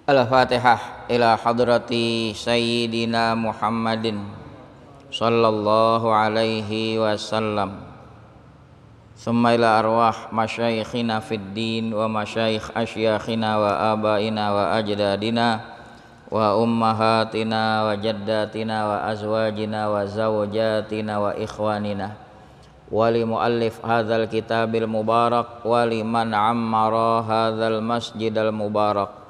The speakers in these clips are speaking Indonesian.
Al-Fatihah ila hadrati Sayyidina Muhammadin sallallahu alaihi wasallam. Thumma ila arwah masyayikhina fid din wa masyayikh asyakhina wa abaina wa ajdadina wa ummahatina wa jaddatina wa azwajina wa zawjatina wa ikhwanina wa li muallif hadzal kitabil mubarak wa liman ammara hadzal masjidal mubarak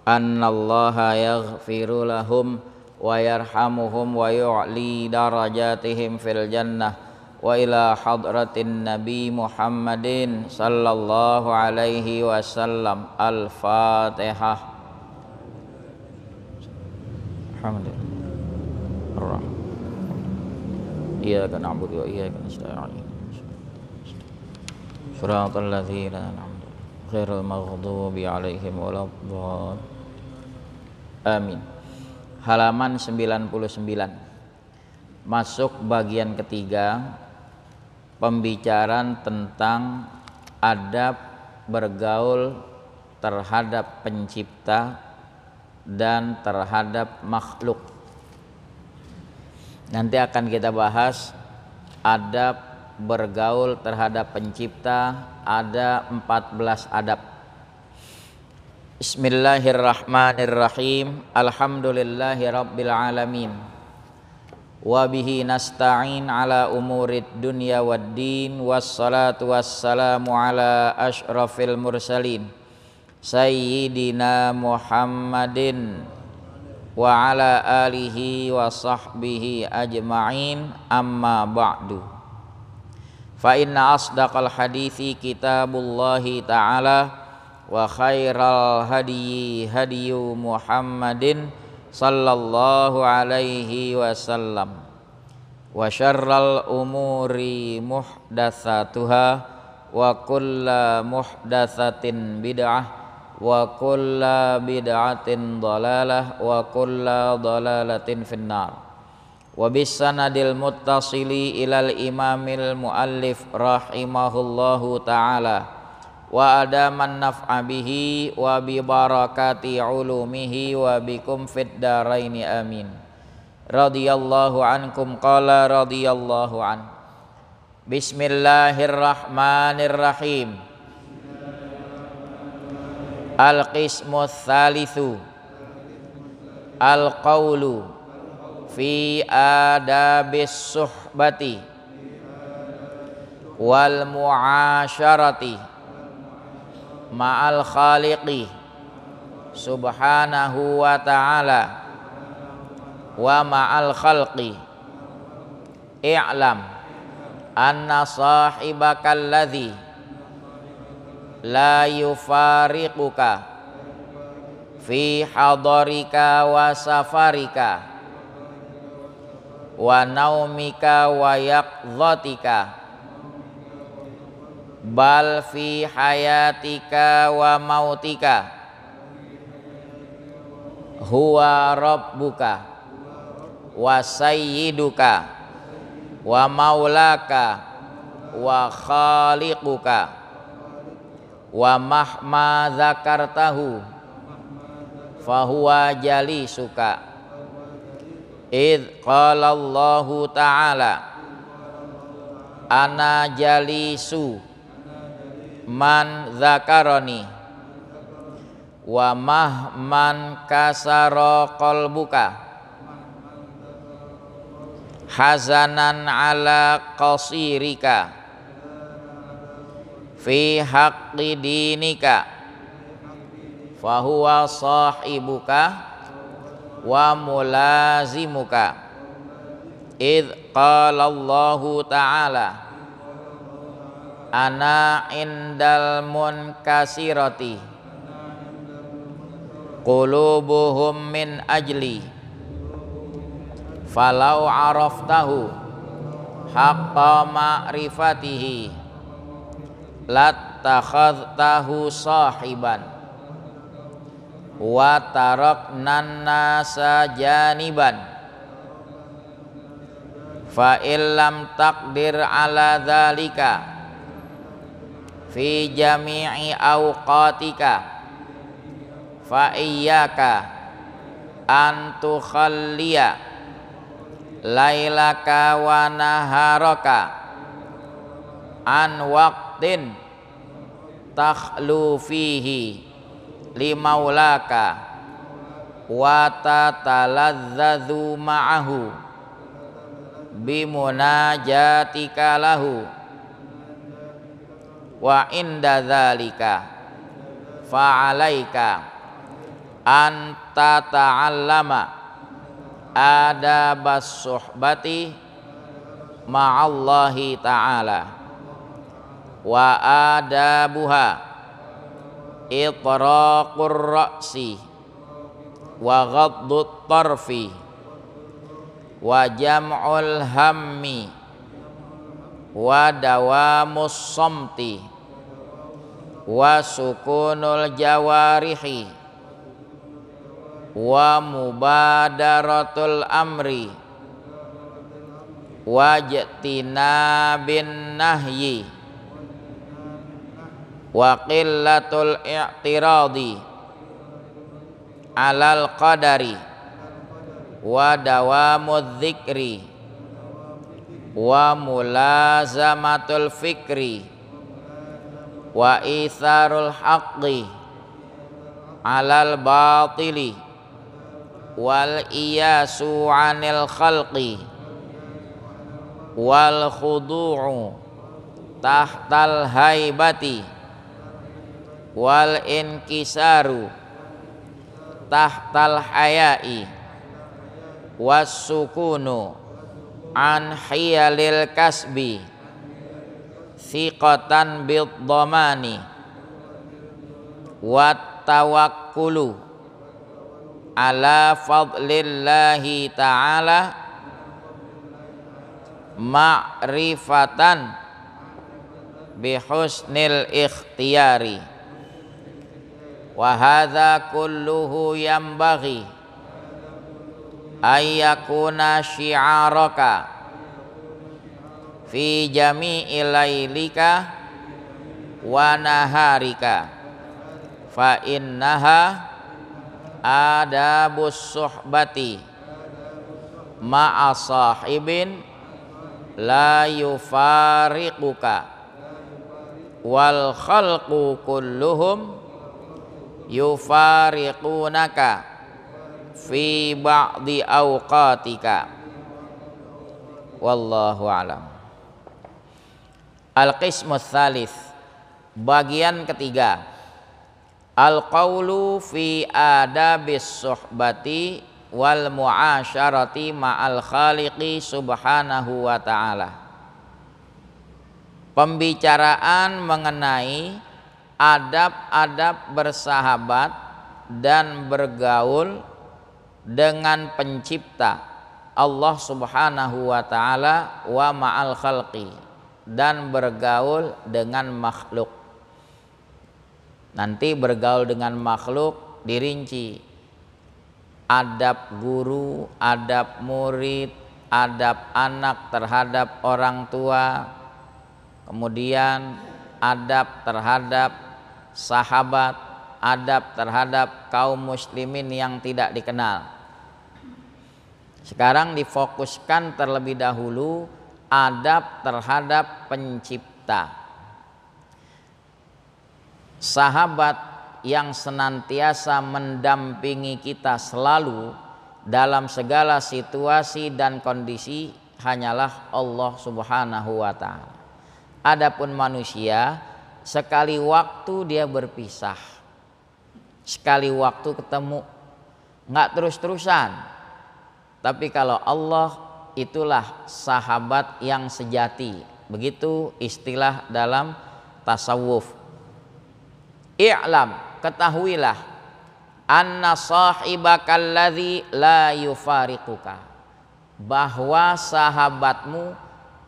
annallaha yaghfiru lahum wa yarhamuhum wa yu'li darajatihim fil jannah wa ila hadratin nabi Muhammadin sallallahu alaihi wasallam. Al-Fatihah. Alhamdulillah. Iyyaka na'budu wa iyyaka nasta'in. Shiratal ladzina an'amta ghairil maghdubi 'alaihim waladdallin. Amin. Halaman 99. Masuk bagian ketiga, pembicaraan tentang adab bergaul terhadap pencipta dan terhadap makhluk. Nanti akan kita bahas adab bergaul terhadap pencipta, ada 14 adab. Bismillahirrahmanirrahim. Alhamdulillahi rabbil alamin. Wa bihi nasta'in ala umurid dunya waddin. Wassalatu wassalamu ala ashrafil mursalin Sayyidina Muhammadin wa ala alihi wa sahbihi ajma'in. Amma ba'du. Fa inna asdaqal hadithi kitabullahi ta'ala wa khairal hadyi hadyu Muhammadin sallallahu alaihi wasallam wa syarral umuri muhdatsatuha wa kullu muhdatsatin bid'ah wa kullu bid'atin dhalalah wa kullu dhalalatin finnar. Wa bisanadil muttasili ilal imamil muallif rahimahullahu ta'ala wa adaman naf'a bihi wa bi barakati ulumihi wa bikum fid daraini amin. Radhiyallahu ankum qala radhiyallahu an. Bismillahirrahmanirrahim. Al-qismu tsalitsu al-qawlu fi adabis suhbati wal mu'asyarati ma'al khaliqi subhanahu wa ta'ala wa ma'al khalqi. I'lam anna sahibakal ladzi la yufariquka fi hadarika wa safarika wa naumika wa yaqdhatika bal fi hayatika wa mautika huwa rabbuka wa sayyiduka wa maulaka wa khaliquka wa mahma dzakartahu fahuwa jalisuka. Idh qala Allahu ta'ala ana jalisu man dzakarani wa mahman kasara qalbuka hazanan ala qasirika fi haqqi dinika fahuwa sahibuka wa mulazimuka. Idh qala Allahu ta'ala ana indal munkasirati qulubuhum min ajli falau araftahu haqqa ma'rifatihi lattakhadtahu sahiban wa taraknan nasa janiban fa illam taqdir ala dzalika fi jami'i awqatika fa iyyaka an tukhalliya lailaka wa naharaka an waqtin takhlu fihi limaulaka wa tataladzadzu ma'ahu bimunajatika lahu wa inda dzalika fa'alaika an tata'allama adabas suhbati ma'allahi ta'ala wa adabuha itraqur ra'si wa ghaddut tarfi wa jam'ul hammi wa dawamus samti wa sukunul jawarihi wa mubadaratul amri wa jtinabin nahyi wa qillatul i'tiradi alal qadari wa dawamudz dzikri wa mulazamatul fikri wa itharul haqqi alal batili wal iyasu anil khalqi wal khudu'u tahtal haibati wal inkisaru tahtal haya'i was sukunu an hiyalil kasbi thiqatan bid dhamani wat tawakkulu ala fadlillahi ta'ala ma'rifatan bihusnil ikhtiyari wa hadza kulluhu yanbaghi ayyakuna syi'araka fi jami'i lailika wa naharika fa innaha adabus suhbati ma'a sahibin la yufariquka wal khalqu kulluhum yufariqunaka fi ba'di awqatika wallahu alam. Al-qismus tsalits, bagian ketiga, al-qawlu fi adabis suhbati wal mu'asyarati ma'al khaliqi subhanahu wa ta'ala. Pembicaraan mengenai adab-adab bersahabat dan bergaul dengan pencipta Allah subhanahu wa ta'ala wa ma'al khalqi, dan bergaul dengan makhluk. Nanti bergaul dengan makhluk dirinci, adab guru, adab murid, adab anak terhadap orang tua, kemudian adab terhadap sahabat, adab terhadap kaum muslimin yang tidak dikenal. Sekarang difokuskan terlebih dahulu adab terhadap pencipta. Sahabat yang senantiasa mendampingi kita selalu dalam segala situasi dan kondisi hanyalah Allah Subhanahu wa ta'ala. Adapun manusia, sekali waktu dia berpisah, sekali waktu ketemu, nggak terus-terusan. Tapi kalau Allah, itulah sahabat yang sejati. Begitu istilah dalam tasawuf. I'lam, ketahuilah, anna sahibakal ladzi la yufariquka, bahwa sahabatmu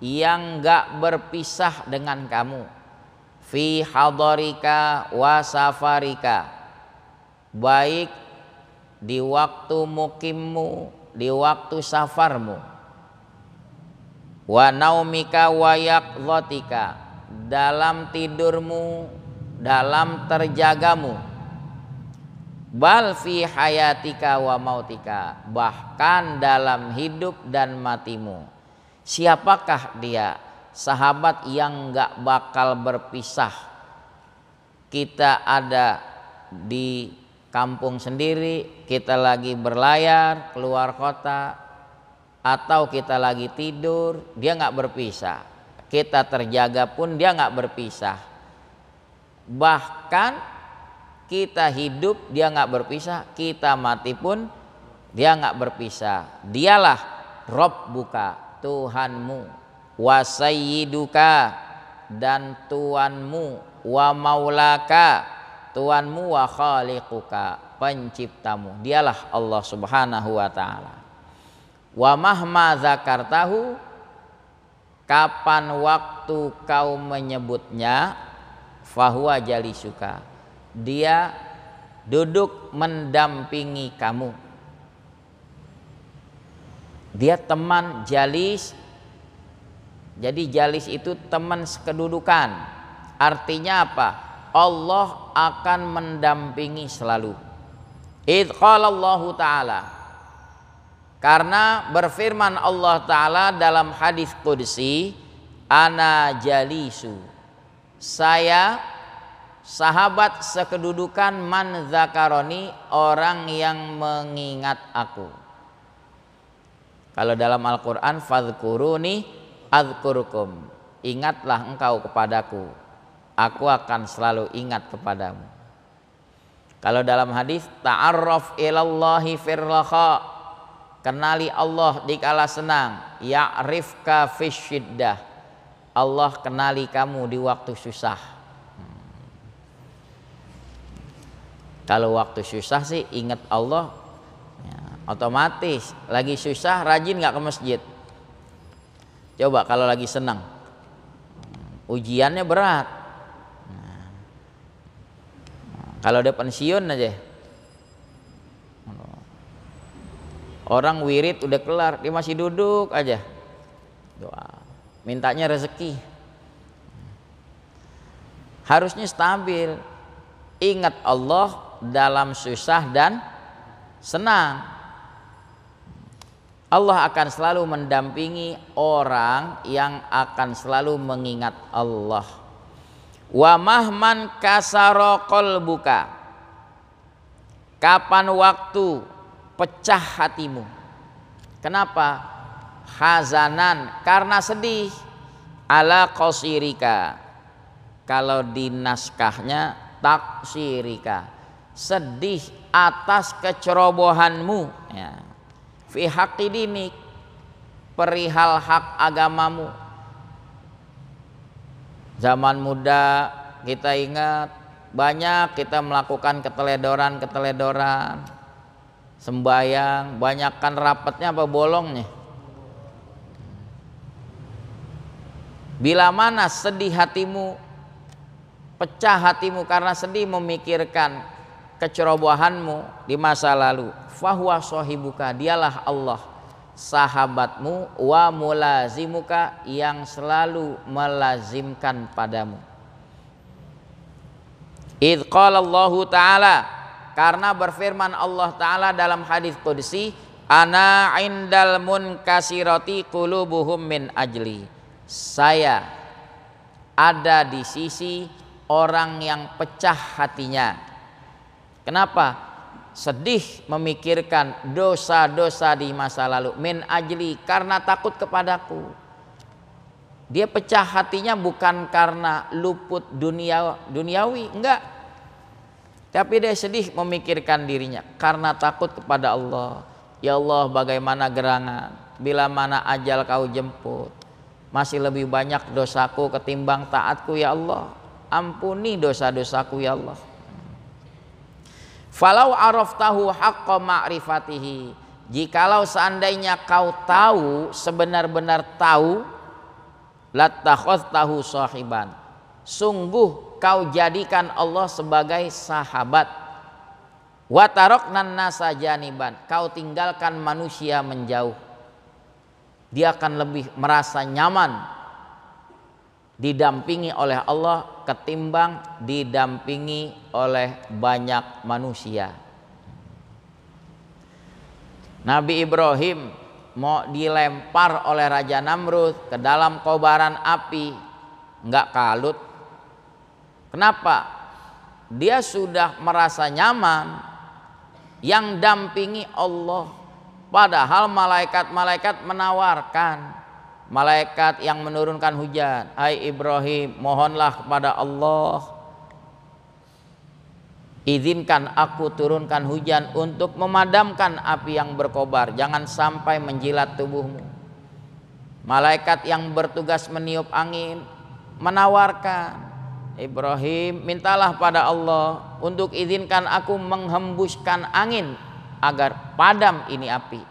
yang enggak berpisah dengan kamu, fi hadarika wa safarika, baik di waktu mukimmu, di waktu safarmu, wa naumika wa yaqdhatika, dalam tidurmu, dalam terjagamu, bal fi hayatika wa mautika, bahkan dalam hidup dan matimu. Siapakah dia? Sahabat yang gak bakal berpisah. Kita ada di kampung sendiri, kita lagi berlayar keluar kota, atau kita lagi tidur, dia gak berpisah. Kita terjaga pun dia gak berpisah. Bahkan kita hidup dia gak berpisah, kita mati pun dia gak berpisah. Dialah Rabbuka, Tuhanmu, wa sayyiduka, dan tuanmu, wa maulaka, tuanmu, wa khaliquka, penciptamu. Dialah Allah Subhanahu wa taala. Wa mahma zakartahu, kapan waktu kau menyebutnya, fahuwa jalisuka, dia duduk mendampingi kamu. Dia teman, jalis. Jadi jalis itu teman sekedudukan. Artinya apa? Allah akan mendampingi selalu. Idz qala Allah Ta'ala, karena berfirman Allah Ta'ala dalam hadis qudsi, ana jalisu, saya sahabat sekedudukan man zakaroni, orang yang mengingat aku. Kalau dalam Al-Quran, fadhkuruni adzkurukum, ingatlah engkau kepadaku, aku akan selalu ingat kepadamu. Kalau dalam hadis, ta'arraf ilallahi firraha, kenali Allah dikala senang, ya'rifka fisyiddah, Allah kenali kamu di waktu susah. Kalau waktu susah sih ingat Allah ya, otomatis. Lagi susah rajin gak ke masjid? Coba kalau lagi senang, ujiannya berat. Kalau udah pensiun aja, orang wirid udah kelar, dia masih duduk aja doa, mintanya rezeki. Harusnya stabil, ingat Allah dalam susah dan senang. Allah akan selalu mendampingi orang yang akan selalu mengingat Allah. Wa mahman kasara qalbuka, kapan waktu pecah hatimu. Kenapa? Hazanan, karena sedih. Ala qasirika, kalau di naskahnya taksirika, sedih atas kecerobohanmu ya. Fi haqqi dinik, perihal hak agamamu. Zaman muda kita ingat banyak kita melakukan keteledoran, sembayang, banyakkan rapatnya apa bolongnya. Bila mana sedih hatimu, pecah hatimu karena sedih memikirkan kecerobohanmu di masa lalu, fahuwa sahibuka, dialah Allah sahabatmu, wa mulazimuka, yang selalu melazimkan padamu. Idz qala Allah Ta'ala, karena berfirman Allah Ta'ala dalam hadis qudsi, ana indal munkasirati qulubuhum min ajli, saya ada di sisi orang yang pecah hatinya. Kenapa? Sedih memikirkan dosa-dosa di masa lalu, min ajli, karena takut kepadaku. Dia pecah hatinya bukan karena luput duniawi, enggak, tapi dia sedih memikirkan dirinya karena takut kepada Allah. Ya Allah, bagaimana gerangan bila mana ajal kau jemput, masih lebih banyak dosaku ketimbang taatku. Ya Allah, ampuni dosa-dosaku ya Allah. Falau araftahu haqqa ma'rifatihi, jikalau seandainya kau tahu, sebenar-benar tahu, latakhadtahu sahiban, sungguh kau jadikan Allah sebagai sahabat. Wa taraknan nasa janiban, kau tinggalkan manusia menjauh. Dia akan lebih merasa nyaman didampingi oleh Allah ketimbang didampingi oleh banyak manusia. Nabi Ibrahim mau dilempar oleh Raja Namrud ke dalam kobaran api, nggak kalut. Kenapa? Dia sudah merasa nyaman, yang dampingi Allah. Padahal malaikat-malaikat menawarkan, malaikat yang menurunkan hujan, hai Ibrahim, mohonlah kepada Allah, izinkan aku turunkan hujan untuk memadamkan api yang berkobar, jangan sampai menjilat tubuhmu. Malaikat yang bertugas meniup angin menawarkan, Ibrahim, mintalah pada Allah untuk izinkan aku menghembuskan angin agar padam ini api.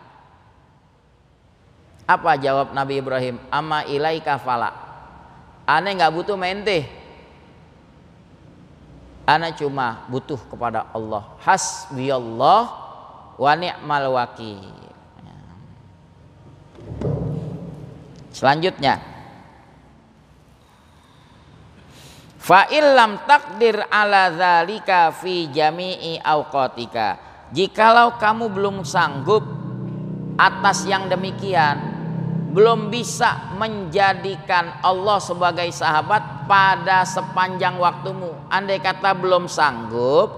Apa jawab Nabi Ibrahim? Amma ilaika fala, ane nggak butuh mente, ana cuma butuh kepada Allah. Hasbiyallah wa ni'mal wakil. Selanjutnya, fa illam takdir ala zalika fi jami'i awqatika, jikalau kamu belum sanggup atas yang demikian, belum bisa menjadikan Allah sebagai sahabat pada sepanjang waktumu, andai kata belum sanggup,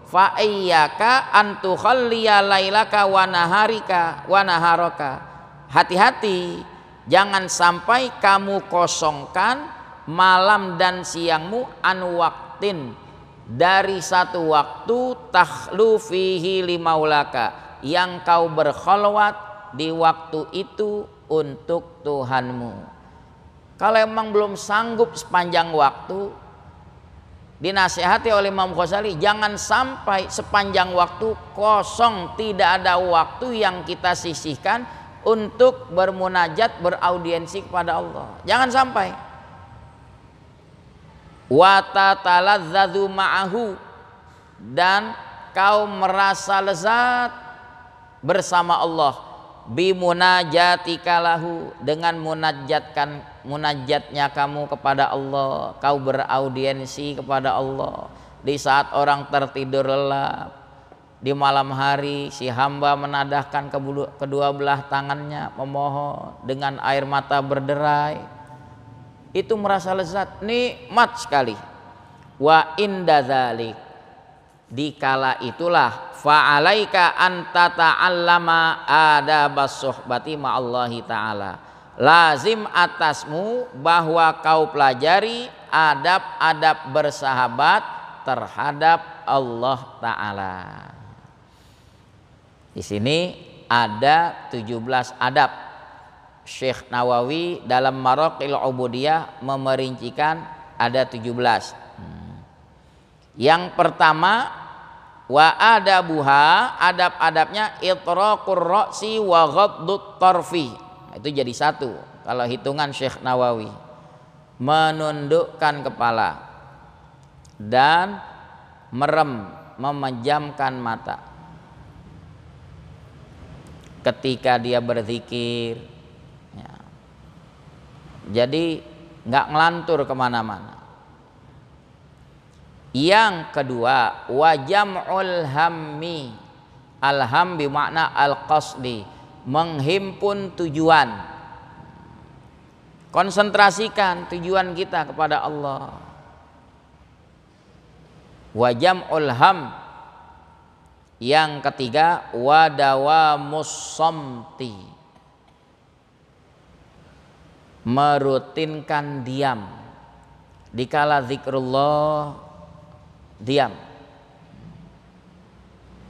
fa iyyaka an tukhalliya lailaka wa naharika wa naharaka, hati-hati jangan sampai kamu kosongkan malam dan siangmu an waktin, dari satu waktu takhlu fihi limaulaka, yang kau berkholwat di waktu itu untuk Tuhanmu. Kalau emang belum sanggup sepanjang waktu, dinasihati oleh Imam Ghazali, jangan sampai sepanjang waktu kosong, tidak ada waktu yang kita sisihkan untuk bermunajat, beraudiensi kepada Allah. Jangan sampai. Wa tataladzadzu ma'ahu, dan kau merasa lezat bersama Allah, bimunajatika lahu, dengan munajatnya kamu kepada Allah, kau beraudiensi kepada Allah di saat orang tertidur lelap. Di malam hari si hamba menadahkan kedua belah tangannya memohon dengan air mata berderai, itu merasa lezat, nikmat sekali. Wa inda dzalik, dikala itulah, fa'alaika an tata'allama adabas suhbati ma'allahi ta'ala, lazim atasmu bahwa kau pelajari adab-adab bersahabat terhadap Allah Ta'ala. Di sini ada 17 adab. Syekh Nawawi dalam Maraqil Ubudiyah memerincikan ada 17. Yang pertama, wa adabuha, adab-adabnya itraqur ra'si wa ghaddut tarfi. Itu jadi satu kalau hitungan Syekh Nawawi. Menundukkan kepala dan merem, memejamkan mata ketika dia berzikir ya. Jadi nggak ngelantur kemana-mana. Yang kedua, wajam'ul hammi, alham bermakna al-qasdi, menghimpun tujuan, konsentrasikan tujuan kita kepada Allah. Wajam'ul ham. Yang ketiga, wadawamus samti, merutinkan diam dikala zikrullah, diam.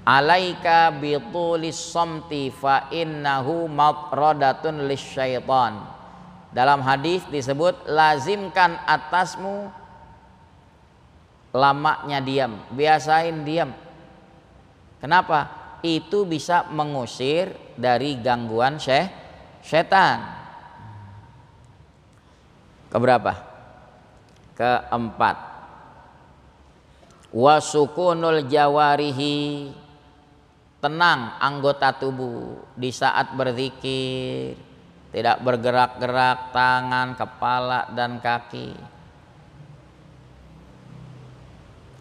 Alaika bitulis samti fa innahu matradatun lisyaitan. Dalam hadis disebut, lazimkan atasmu lamanya diam, biasain diam. Kenapa? Itu bisa mengusir dari gangguan setan. Keberapa? Keempat, wasukunul jawarihi, tenang anggota tubuh di saat berzikir, tidak bergerak-gerak tangan, kepala dan kaki.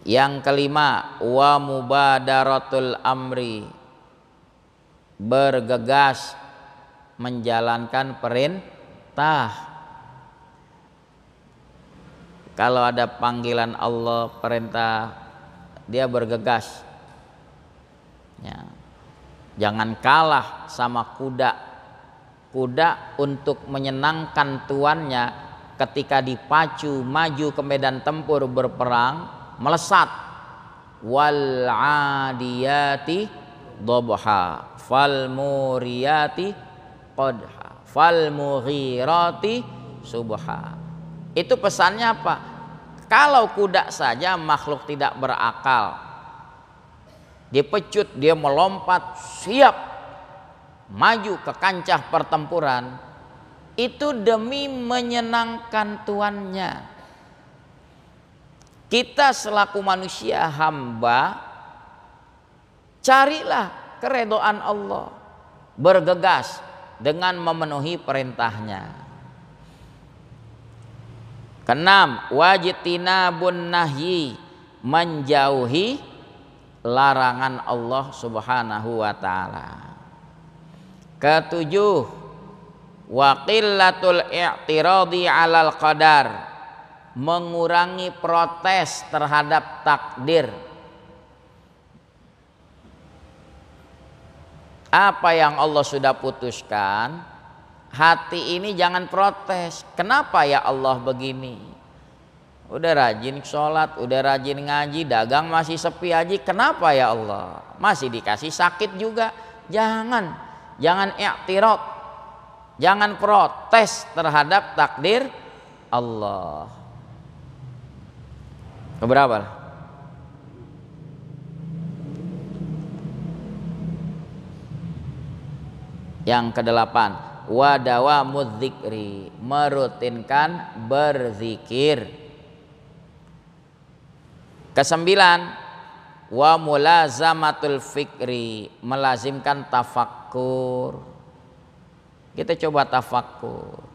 Yang kelima, wa mubadaratul amri, bergegas menjalankan perintah. Kalau ada panggilan Allah, perintah, dia bergegas. Ya. Jangan kalah sama kuda. Kuda untuk menyenangkan tuannya ketika dipacu maju ke medan tempur berperang melesat. Wal adiyati dhabha fal muriyati qadha fal mughirati subha. Itu pesannya apa? Kalau kuda saja makhluk tidak berakal, dipecut dia melompat siap maju ke kancah pertempuran, itu demi menyenangkan tuannya. Kita selaku manusia hamba, carilah keridhaan Allah, bergegas dengan memenuhi perintahnya. Keenam, wajtinabun nahyi, menjauhi larangan Allah Subhanahu wa taala. Ketujuh, wa qillatul i'tiradi 'alal qadar, mengurangi protes terhadap takdir. Apa yang Allah sudah putuskan, hati ini jangan protes. Kenapa ya Allah begini? Udah rajin sholat, udah rajin ngaji, dagang masih sepi aja. Kenapa ya Allah? Masih dikasih sakit juga. Jangan i'tirad, jangan protes terhadap takdir Allah. Keberapa? Yang kedelapan, wa dawamudz dzikri, merutinkan berzikir. Kesembilan, wa mulazamatul fikri, melazimkan tafakkur. Kita coba tafakkur.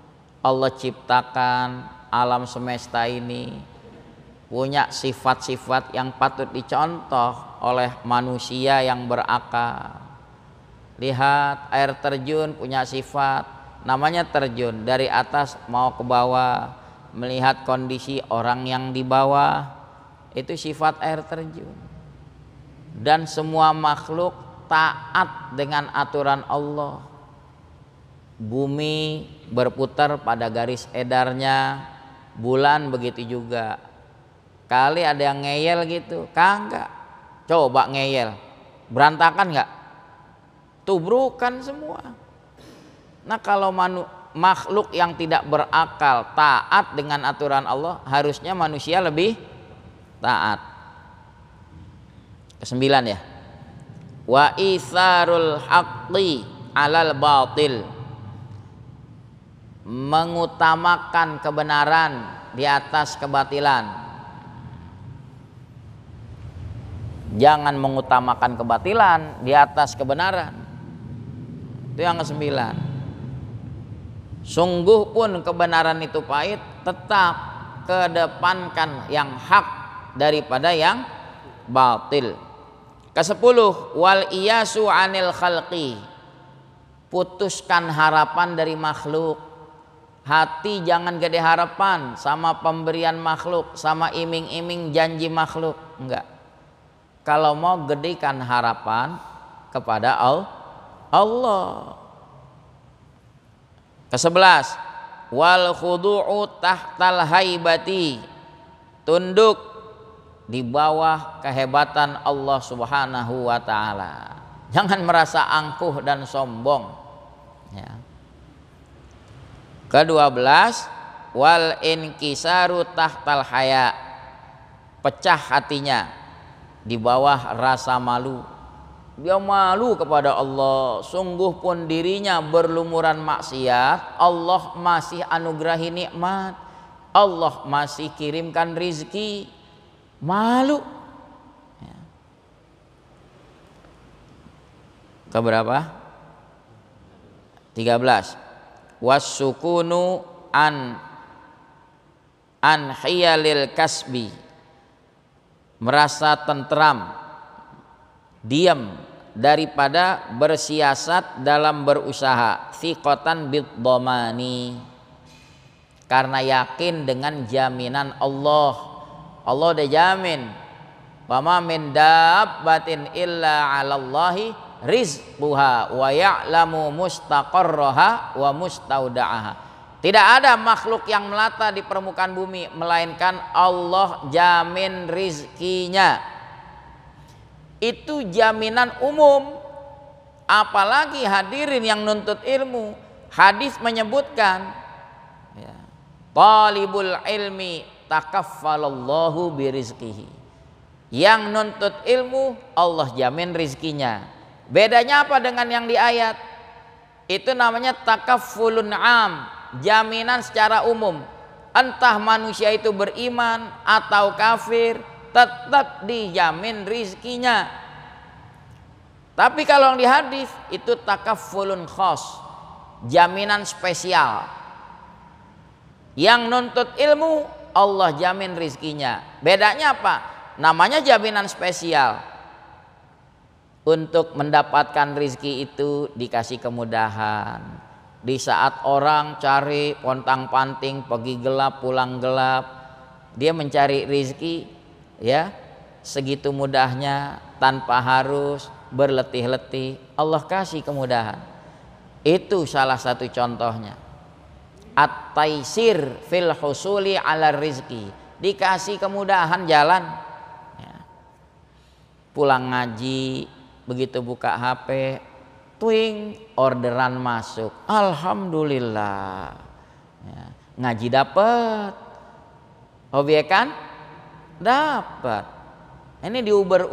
Allah ciptakan alam semesta ini, punya sifat-sifat yang patut dicontoh oleh manusia yang berakal. Lihat air terjun punya sifat, namanya terjun, dari atas mau ke bawah, melihat kondisi orang yang di bawah, itu sifat air terjun. Dan semua makhluk taat dengan aturan Allah. Bumi berputar pada garis edarnya, bulan begitu juga. Kali ada yang ngeyel gitu, kagak. Coba ngeyel, berantakan nggak? Tubrukan semua. Nah kalau makhluk yang tidak berakal taat dengan aturan Allah, harusnya manusia lebih taat. Kesembilan ya, wa isarul haqqi alal batil, mengutamakan kebenaran di atas kebatilan. Jangan mengutamakan kebatilan di atas kebenaran. Itu yang kesembilan. Sungguh pun kebenaran itu pahit, tetap kedepankan yang hak daripada yang batil. Kesepuluh, wal iyasu anil khalqi, putuskan harapan dari makhluk. Hati jangan gede harapan sama pemberian makhluk, sama iming-iming janji makhluk, enggak. Kalau mau gedekan harapan kepada Allah. Kesebelas, wal khudu'u tahtal haibati, tunduk di bawah kehebatan Allah Subhanahu wa taala. Jangan merasa angkuh dan sombong. Ya. Ke-12, wal inkisaru tahtal haya, pecah hatinya di bawah rasa malu. Dia malu kepada Allah, sungguh pun dirinya berlumuran maksiat, Allah masih anugerahi nikmat, Allah masih kirimkan rizki, malu. Ya. Keberapa? 13. Wasukunu an hiyalil kasbi, merasa tentram, diam daripada bersiasat dalam berusaha, thiqatan bid-dhamani, karena yakin dengan jaminan Allah. Allah udah jamin, wa ma min dabbatin illa 'alallahi rizquha wa ya'lamu mustaqarraha wa mustauda'aha. Tidak ada makhluk yang melata di permukaan bumi melainkan Allah jamin rizkinya. Itu jaminan umum, apalagi hadirin yang nuntut ilmu. Hadis menyebutkan ya, talibul ilmi takaffalallahu birizqihi. Yang nuntut ilmu Allah jamin rizkinya. Bedanya apa dengan yang di ayat? Itu namanya takaffulun am, jaminan secara umum. Entah manusia itu beriman atau kafir, tetap dijamin rizkinya. Tapi kalau yang di hadis itu takaffulun khas, jaminan spesial. Yang nuntut ilmu Allah jamin rizkinya. Bedanya apa? Namanya jaminan spesial. Untuk mendapatkan rizki itu dikasih kemudahan. Di saat orang cari pontang-panting, pergi gelap pulang gelap, dia mencari rizki ya segitu mudahnya tanpa harus berletih-letih, Allah kasih kemudahan. Itu salah satu contohnya. At-taisir fil husuli ala rizki, dikasih kemudahan jalan ya. Pulang ngaji, begitu buka HP, twing, orderan masuk, alhamdulillah ya. Ngaji dapat, obyekan dapat. Ini di Uber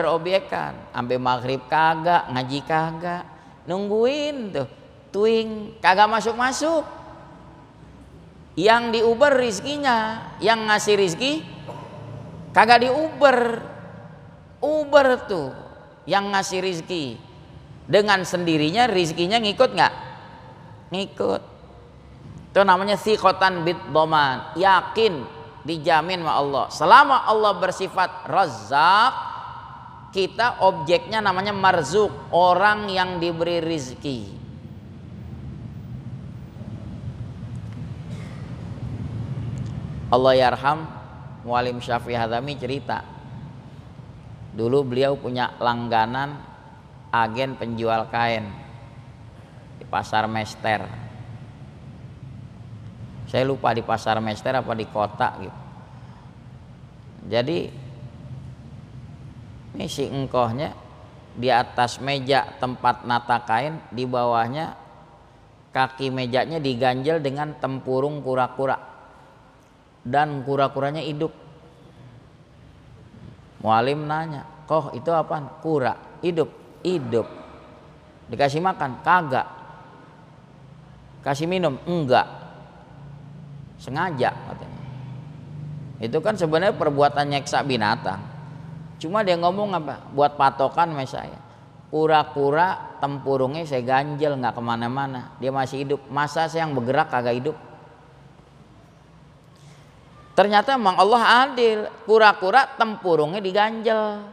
obyekan, sampai maghrib kagak, ngaji kagak, nungguin tuh twing, kagak masuk. Yang di Uber rizkinya, yang ngasih rizki kagak di Uber tuh yang ngasih rizki. Dengan sendirinya rizkinya ngikut nggak? Ngikut. Itu namanya thiqatan bid-dhaman, yakin dijamin sama Allah. Selama Allah bersifat Razzaq, kita objeknya namanya marzuk, orang yang diberi rizki. Allah yarham Mualim Syafi'i Hadzami cerita, dulu beliau punya langganan agen penjual kain di Pasar Mester. Saya lupa di Pasar Mester apa di kota gitu. Jadi ini si engkohnya di atas meja tempat nata kain, di bawahnya kaki mejanya diganjel dengan tempurung kura-kura, dan kura-kuranya hidup. Mualim nanya, "Koh, itu apaan?" "Kura." "Hidup?" "Hidup." "Dikasih makan?" "Kagak." "Kasih minum?" "Enggak." Sengaja katanya. Itu kan sebenarnya perbuatan nyeksa binatang. Cuma dia ngomong apa? Buat patokan sama saya. Kura-kura tempurungnya saya ganjel nggak kemana-mana, dia masih hidup. Masa saya yang bergerak kagak hidup? Ternyata memang Allah adil. Kura-kura tempurungnya diganjel,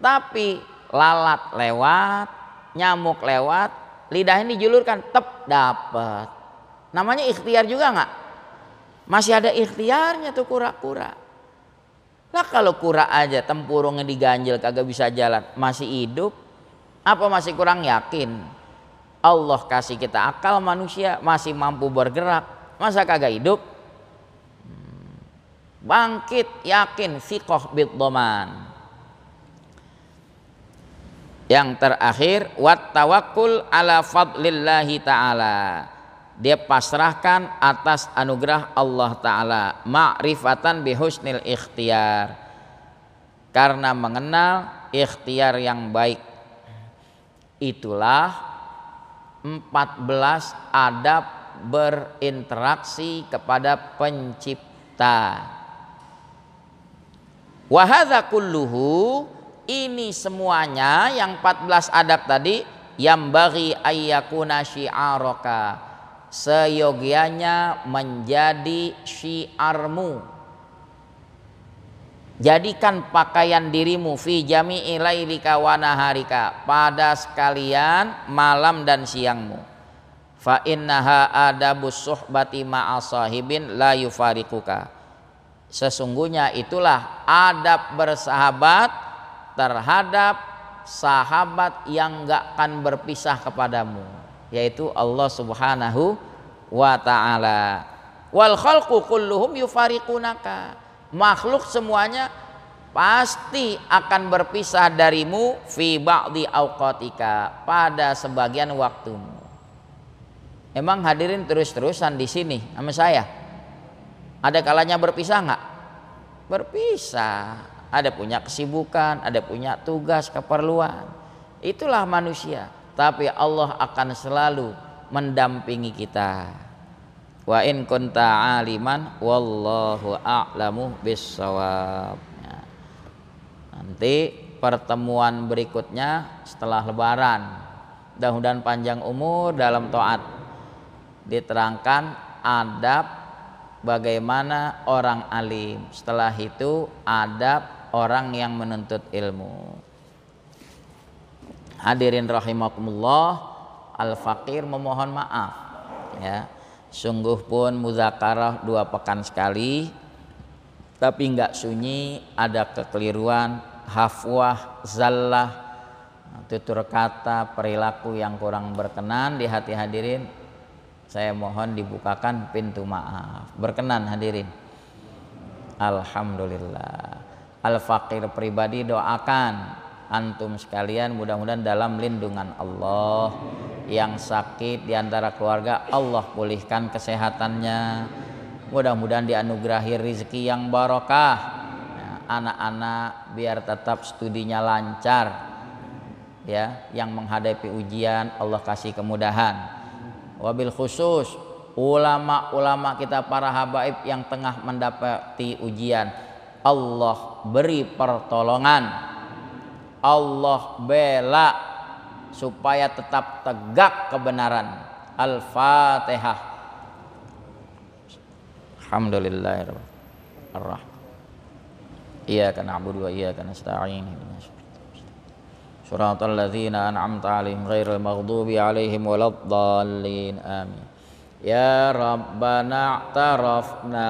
tapi lalat lewat, nyamuk lewat, lidahnya dijulurkan, tep dapat. Namanya ikhtiar juga nggak? Masih ada ikhtiarnya tuh kura-kura. Lah kalau kura aja tempurungnya diganjel kagak bisa jalan, masih hidup, apa masih kurang yakin? Allah kasih kita akal manusia, masih mampu bergerak, masa kagak hidup? Bangkit, yakin, thiqah bid-dhaman. Yang terakhir, wat tawakkul ala fadlillahi ta'ala, dia pasrahkan atas anugerah Allah Ta'ala, ma'rifatan bihusnil ikhtiyar, karena mengenal ikhtiar yang baik. Itulah 14 adab berinteraksi kepada pencipta. Wa hadza kulluhu, ini semuanya yang 14 adab tadi, yang bagi ayyakuna syi'araka, seyogianya menjadi syiarmu. jadikan pakaian dirimu fi jami'i lailika wa naharika, pada sekalian malam dan siangmu. Fa innaha adabus suhbati ma'a sahibin la yufariquka, sesungguhnya itulah adab bersahabat terhadap sahabat yang gak akan berpisah kepadamu, yaitu Allah Subhanahu wa ta'ala. Wal khalqu kulluhum yufariqunaka, makhluk semuanya pasti akan berpisah darimu fi ba'di auqatika, pada sebagian waktumu. Emang hadirin terus-terusan di sini sama saya? Ada kalanya berpisah nggak? Berpisah. Ada punya kesibukan, ada punya tugas, keperluan. Itulah manusia. Tapi Allah akan selalu mendampingi kita. Wa in kunta aliman wallahu a'lamu bissawab. Nanti pertemuan berikutnya setelah lebaran, mudah-mudahan panjang umur dalam taat, diterangkan adab bagaimana orang alim, setelah itu adab orang yang menuntut ilmu. Hadirin rahimakumullah, al-faqir memohon maaf ya. Sungguh pun muzakarah 2 pekan sekali, tapi enggak sunyi ada kekeliruan, hafwah, zallah, tutur kata, perilaku yang kurang berkenan di hati hadirin. Saya mohon dibukakan pintu maaf. Berkenan hadirin. Alhamdulillah. Al-faqir pribadi doakan antum sekalian mudah-mudahan dalam lindungan Allah. Yang sakit di antara keluarga Allah pulihkan kesehatannya. Mudah-mudahan dianugerahi rezeki yang barokah. Anak-anak biar tetap studinya lancar. Ya, yang menghadapi ujian Allah kasih kemudahan. Wabil khusus ulama-ulama kita para habaib yang tengah mendapati ujian, Allah beri pertolongan, Allah bela supaya tetap tegak kebenaran. Al-Fatihah. Alhamdulillahirrahmanirrahim. Iyyaka na'budu wa iyyaka nasta'in. Shiratal ladzina an'amta 'alaihim ghairil maghdubi 'alaihim waladdallin. Amin. Ya Rabbana a'tarafna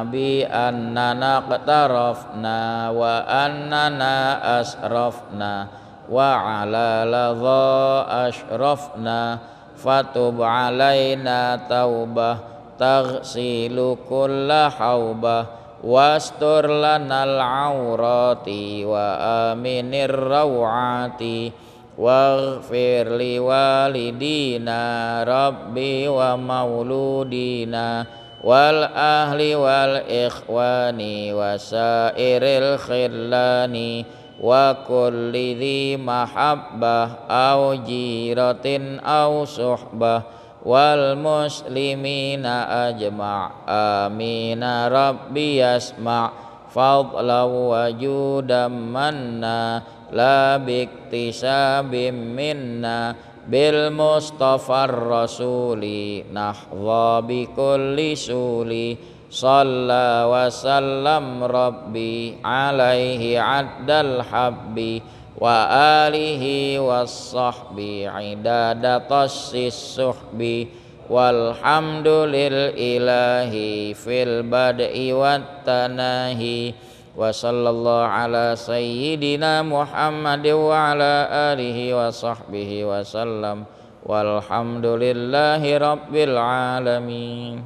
bi annana qtarafna wa annana asrafna wa 'ala ladza ashrafna fatub 'alaina taubah taghsilu kulla haubah wastur lanal aurati wa aminir rawati waghfir li walidina rabbi wa mauludina wal ahli wal ikhwani wa sairil khillani wa kulli dhi mahabbah au jiratin au suhbah wal muslimina ajma' amina rabbi yasma' fadla wa judam manna la biktisabim minna bil mustafar rasuli nahwa bi kulli suli salla wa sallam rabbi alaihi addal habbi wa alihi wassahbi idada tassis suhbi walhamdulil ilahi fil bad'i wat tanahi wa sallallahu ala sayyidina Muhammad wa ala alihi wa sahbihi wa sallam walhamdulillahi rabbil alamin.